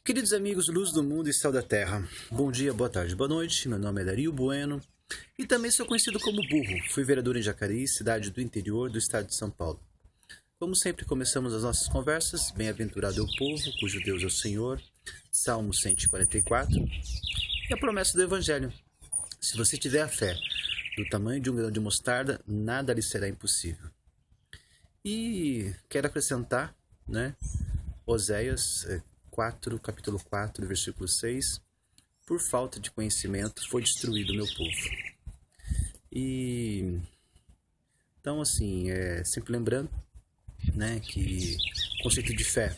Queridos amigos, luz do mundo e céu da terra, bom dia, boa tarde, boa noite. Meu nome é Dario Bueno e também sou conhecido como Burro. Fui vereador em Jacareí, cidade do interior do estado de São Paulo. Como sempre, começamos as nossas conversas. Bem-aventurado é o povo, cujo Deus é o Senhor. Salmo 144. E a promessa do Evangelho. Se você tiver a fé do tamanho de um grão de mostarda, nada lhe será impossível. E quero acrescentar, Oséias 4, capítulo 4, versículo 6. Por falta de conhecimento foi destruído o meu povo. E então, assim, sempre lembrando, que o conceito de fé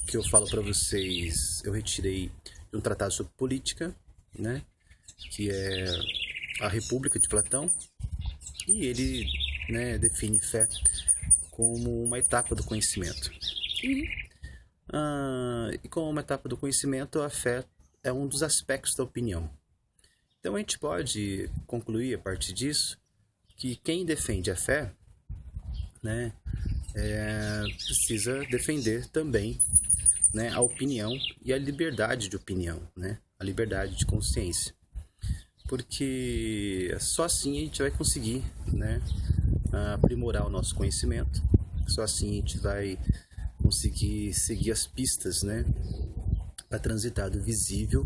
que eu falo para vocês, eu retirei de um tratado sobre política, que é a República de Platão, e ele, define fé como uma etapa do conhecimento. E como uma etapa do conhecimento, a fé é um dos aspectos da opinião. Então a gente pode concluir a partir disso que quem defende a fé, precisa defender também, a opinião e a liberdade de opinião, a liberdade de consciência. Porque só assim a gente vai conseguir, aprimorar o nosso conhecimento. Só assim a gente vai conseguir seguir as pistas, para transitar do visível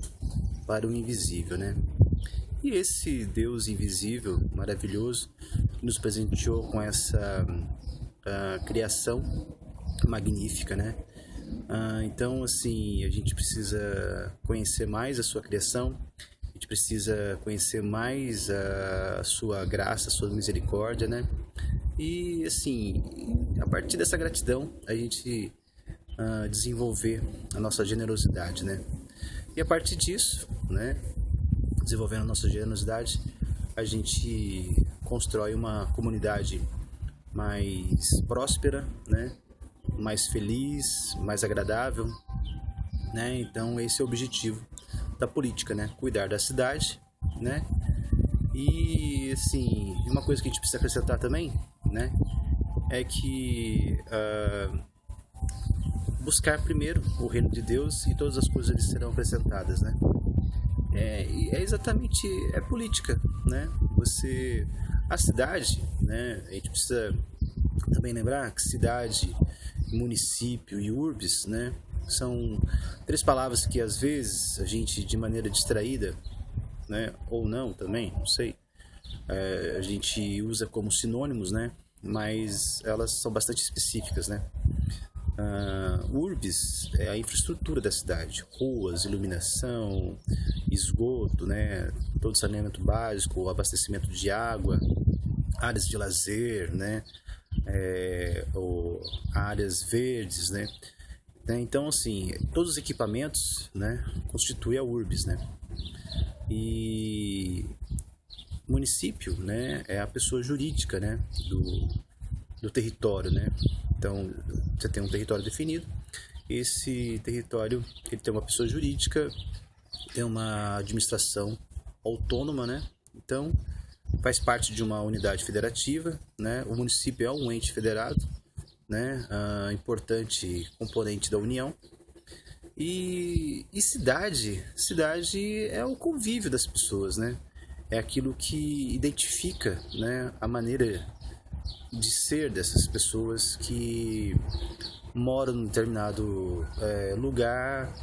para o invisível, E esse Deus invisível, maravilhoso, que nos presenteou com essa criação magnífica, Então, assim, a gente precisa conhecer mais a sua criação, a gente precisa conhecer mais a sua graça, a sua misericórdia, E, assim, a partir dessa gratidão, a gente desenvolver a nossa generosidade, E a partir disso, desenvolvendo a nossa generosidade, a gente constrói uma comunidade mais próspera, mais feliz, mais agradável, Então esse é o objetivo da política, cuidar da cidade, E, assim, uma coisa que a gente precisa acrescentar também, é que buscar primeiro o reino de Deus e todas as coisas lhe serão acrescentadas, É exatamente política, a cidade, a gente precisa também lembrar que cidade, município e urbes, são três palavras que às vezes a gente, de maneira distraída, ou não também, não sei, a gente usa como sinônimos, mas elas são bastante específicas, Urbes é a infraestrutura da cidade, ruas, iluminação, esgoto, todo saneamento básico, abastecimento de água, áreas de lazer, ou áreas verdes, Então, assim, todos os equipamentos, constituem a urbes, E município, é a pessoa jurídica, do território, Então, você tem um território definido, esse território ele tem uma pessoa jurídica, tem uma administração autônoma, Então, faz parte de uma unidade federativa, O município é um ente federado, importante componente da União. E cidade é o convívio das pessoas, É aquilo que identifica, a maneira de ser dessas pessoas que moram em determinado lugar,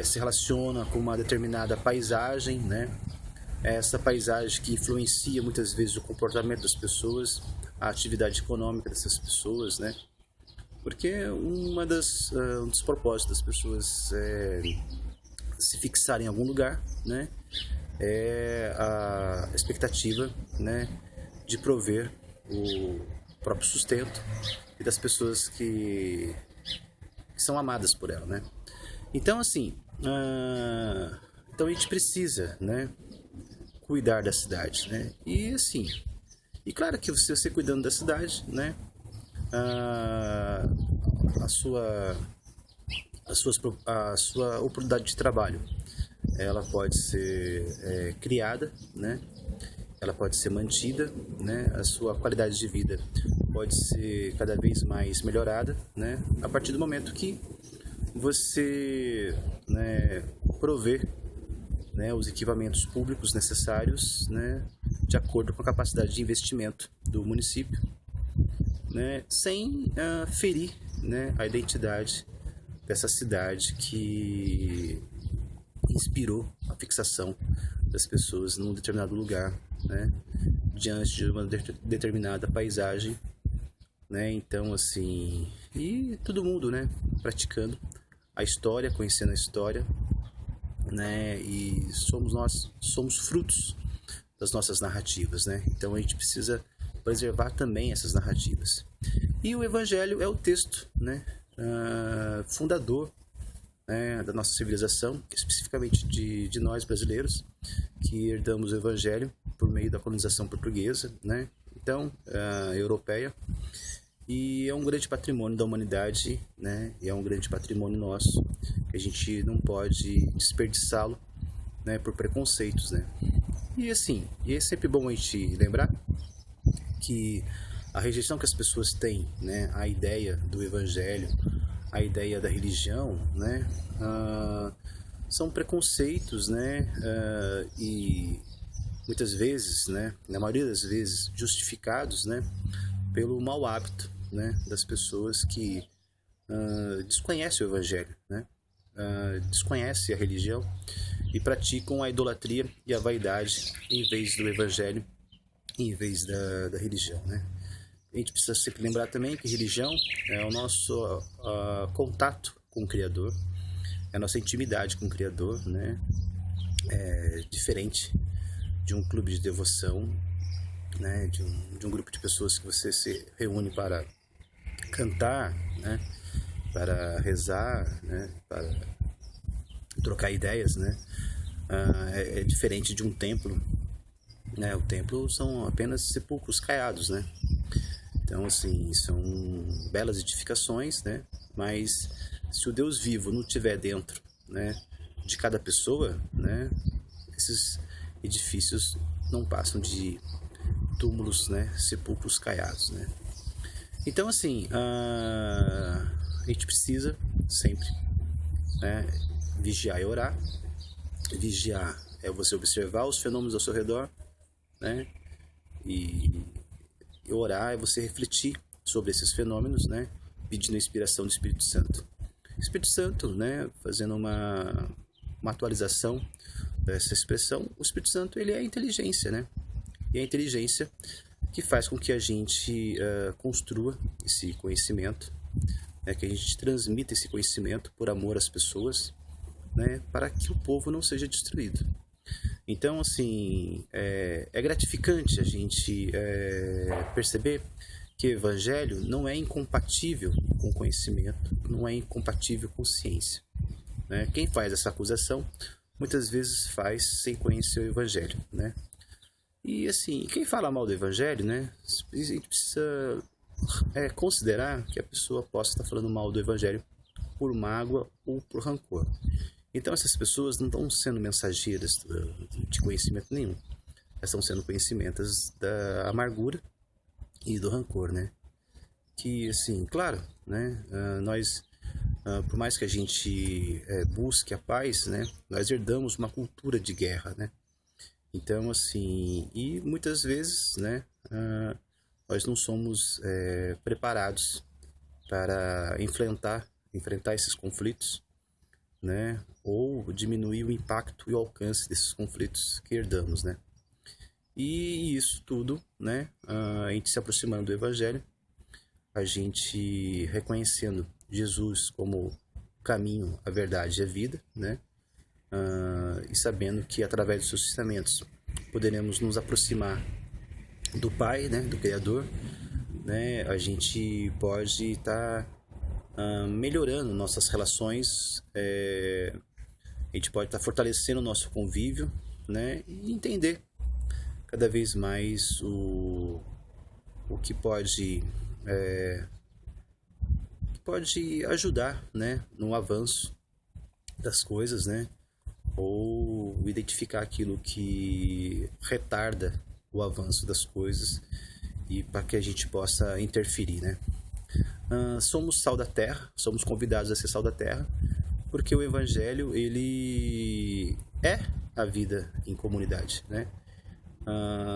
se relaciona com uma determinada paisagem, Essa paisagem que influencia muitas vezes o comportamento das pessoas, a atividade econômica dessas pessoas, Porque um dos propósitos das pessoas se fixarem em algum lugar, é a expectativa, de prover o próprio sustento e das pessoas que são amadas por ela, Então, assim, então a gente precisa, cuidar da cidade, E assim, e claro que você cuidando da cidade, a sua oportunidade de trabalho, ela pode ser criada, ela pode ser mantida, a sua qualidade de vida pode ser cada vez mais melhorada, a partir do momento que você, né, prover, né, os equipamentos públicos necessários, né, de acordo com a capacidade de investimento do município, né, sem ferir, né, a identidade dessa cidade que inspirou a fixação das pessoas num determinado lugar, né, diante de uma determinada paisagem, né? Então, assim, e todo mundo, né, praticando a história, conhecendo a história, né? E nós somos frutos das nossas narrativas, né? Então a gente precisa preservar também essas narrativas. E o Evangelho é o texto, né, fundador, né, da nossa civilização, especificamente de nós brasileiros, que herdamos o Evangelho por meio da colonização portuguesa, né? Então, europeia. E é um grande patrimônio da humanidade, né? E é um grande patrimônio nosso, que a gente não pode desperdiçá-lo, né, por preconceitos, né? E assim, é sempre bom a gente lembrar que a rejeição que as pessoas têm, né, à ideia do Evangelho, à ideia da religião, né, são preconceitos, né, e muitas vezes, né, na maioria das vezes, justificados, né, pelo mau hábito, né, das pessoas que desconhecem o Evangelho, né, desconhecem a religião e praticam a idolatria e a vaidade em vez do Evangelho, em vez da religião, né. A gente precisa sempre lembrar também que religião é o nosso contato com o Criador, é a nossa intimidade com o Criador, né, é diferente de um clube de devoção, né, de um grupo de pessoas que você se reúne para cantar, né, para rezar, né, para trocar ideias, né. É diferente de um templo, né. O templo são apenas sepulcros caiados, né. Então, assim, são belas edificações, né, mas se o Deus vivo não estiver dentro, né, de cada pessoa, né, esses edifícios não passam de túmulos, né, sepulcros caiados, né. Então, assim, a gente precisa sempre, né, vigiar e orar. Vigiar é você observar os fenômenos ao seu redor, né, e orar é você refletir sobre esses fenômenos, né, pedindo a inspiração do Espírito Santo. O Espírito Santo, né, fazendo uma atualização dessa expressão, o Espírito Santo, ele é a inteligência, né, e a inteligência que faz com que a gente construa esse conhecimento, né, que a gente transmita esse conhecimento por amor às pessoas, né, para que o povo não seja destruído. Então, assim, é gratificante a gente perceber que o Evangelho não é incompatível com conhecimento, não é incompatível com ciência, né? Quem faz essa acusação, muitas vezes faz sem conhecer o Evangelho, né? E, assim, quem fala mal do Evangelho, né, a gente precisa considerar que a pessoa possa estar falando mal do Evangelho por mágoa ou por rancor. Então essas pessoas não estão sendo mensageiras de conhecimento nenhum. Elas estão sendo conhecimentas da amargura e do rancor, né? Que, assim, claro, né, nós, por mais que a gente busque a paz, né, nós herdamos uma cultura de guerra, né? Então, assim, e muitas vezes, né, nós não somos preparados para enfrentar esses conflitos, né, ou diminuir o impacto e o alcance desses conflitos que herdamos, né. E isso tudo, né, a gente se aproximando do Evangelho, a gente reconhecendo Jesus como o caminho, a verdade e a vida, né, e sabendo que através dos seus ensinamentos poderemos nos aproximar do Pai, né, do Criador, né, a gente pode estar melhorando nossas relações, a gente pode estar fortalecendo o nosso convívio, né, e entender cada vez mais o que pode ajudar, né, no avanço das coisas, né, ou identificar aquilo que retarda o avanço das coisas e para que a gente possa interferir, né. Somos sal da terra, somos convidados a ser sal da terra, porque o Evangelho, ele é a vida em comunidade, né?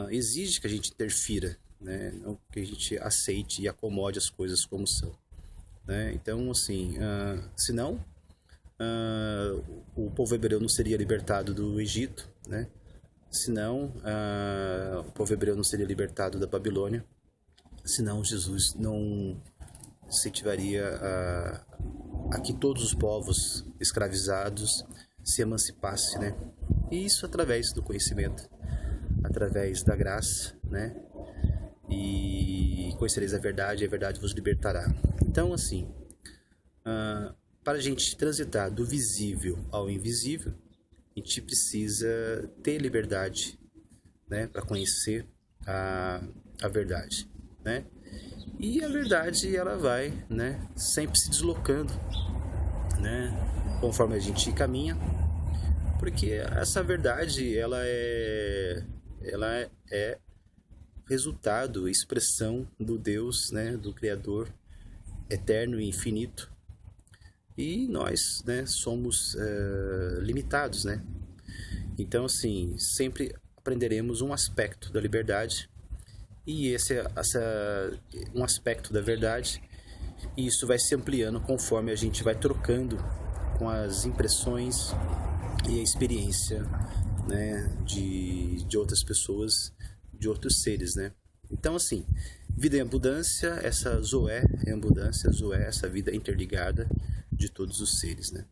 Exige que a gente interfira, né? Não que a gente aceite e acomode as coisas como são, né? Então, assim, senão o povo hebreu não seria libertado do Egito, né? Senão o povo hebreu não seria libertado da Babilônia, senão Jesus não incentivaria a que todos os povos escravizados se emancipassem, né? E isso através do conhecimento, através da graça, né? E conhecereis a verdade vos libertará. Então, assim, para a gente transitar do visível ao invisível, a gente precisa ter liberdade, né? Para conhecer a verdade, né? E a verdade, ela vai, né, sempre se deslocando, né, conforme a gente caminha, porque essa verdade, ela é resultado, expressão do Deus, né, do Criador eterno e infinito. E nós, né, somos limitados, né? Então, assim, sempre aprenderemos um aspecto da liberdade, e esse é um aspecto da verdade, e isso vai se ampliando conforme a gente vai trocando com as impressões e a experiência, né, de outras pessoas, de outros seres, né? Então, assim, vida em abundância, essa Zoé em abundância, Zoé, essa vida interligada de todos os seres, né?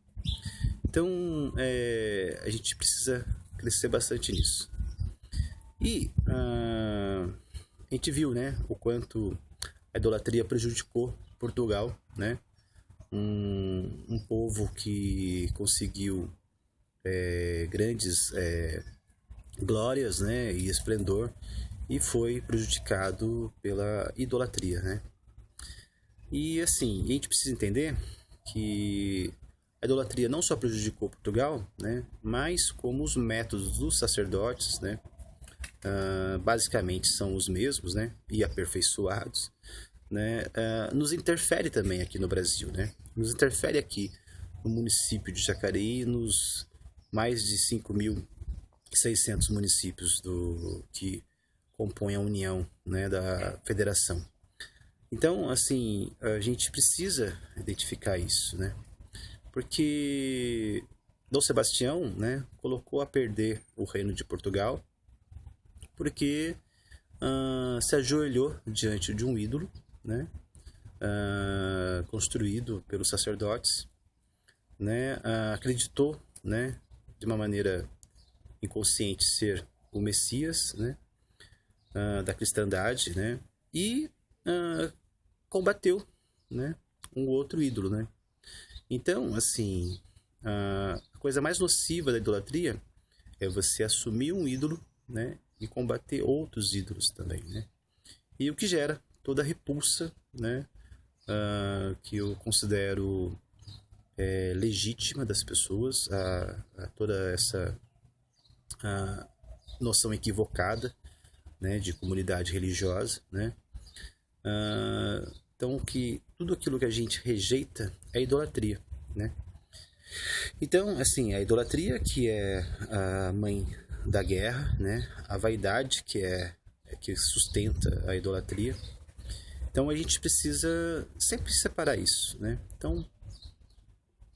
Então, a gente precisa crescer bastante nisso. E a gente viu, né, o quanto a idolatria prejudicou Portugal, né? Um povo que conseguiu grandes glórias, né, e esplendor, e foi prejudicado pela idolatria, né? E assim, a gente precisa entender que a idolatria não só prejudicou Portugal, né, mas como os métodos dos sacerdotes, né, basicamente são os mesmos, né, e aperfeiçoados, né, nos interfere também aqui no Brasil, né? Nos interfere aqui no município de Jacareí, nos mais de 5.600 municípios que compõem a união, né, da federação. Então, assim, a gente precisa identificar isso, né? Porque Dom Sebastião, né, colocou a perder o reino de Portugal, porque se ajoelhou diante de um ídolo, né, construído pelos sacerdotes, né, acreditou, né, de uma maneira inconsciente ser o Messias, né, da cristandade, né, e combateu, né, um outro ídolo, né. Então, assim, a coisa mais nociva da idolatria é você assumir um ídolo, né, e combater outros ídolos também, né. E o que gera toda a repulsa, né, que eu considero legítima das pessoas, a toda essa noção equivocada, né, de comunidade religiosa, né. Então, que tudo aquilo que a gente rejeita é idolatria, né. Então, assim, a idolatria, que é a mãe da guerra, né, a vaidade, que sustenta a idolatria. Então, a gente precisa sempre separar isso, né. Então,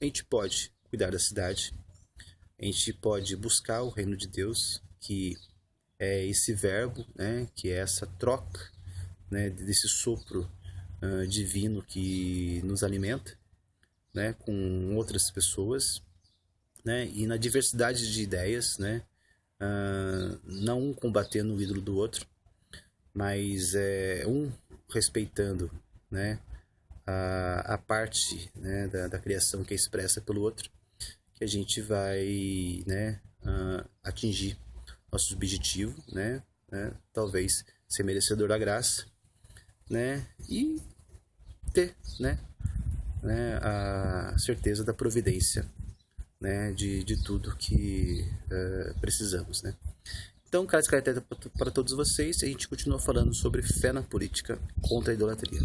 a gente pode cuidar da cidade, a gente pode buscar o reino de Deus, que é esse verbo, né, que é essa troca, né, desse sopro divino que nos alimenta, né, com outras pessoas, né, e na diversidade de ideias, né, não um combatendo o ídolo do outro, mas um respeitando, né, a parte, né, da criação que é expressa pelo outro, que a gente vai, né, atingir nosso objetivo, né, talvez ser merecedor da graça, né, e ter, né, a certeza da providência, né, de tudo que precisamos, né. Então, caros caracteres para todos vocês, a gente continua falando sobre fé na política contra a idolatria.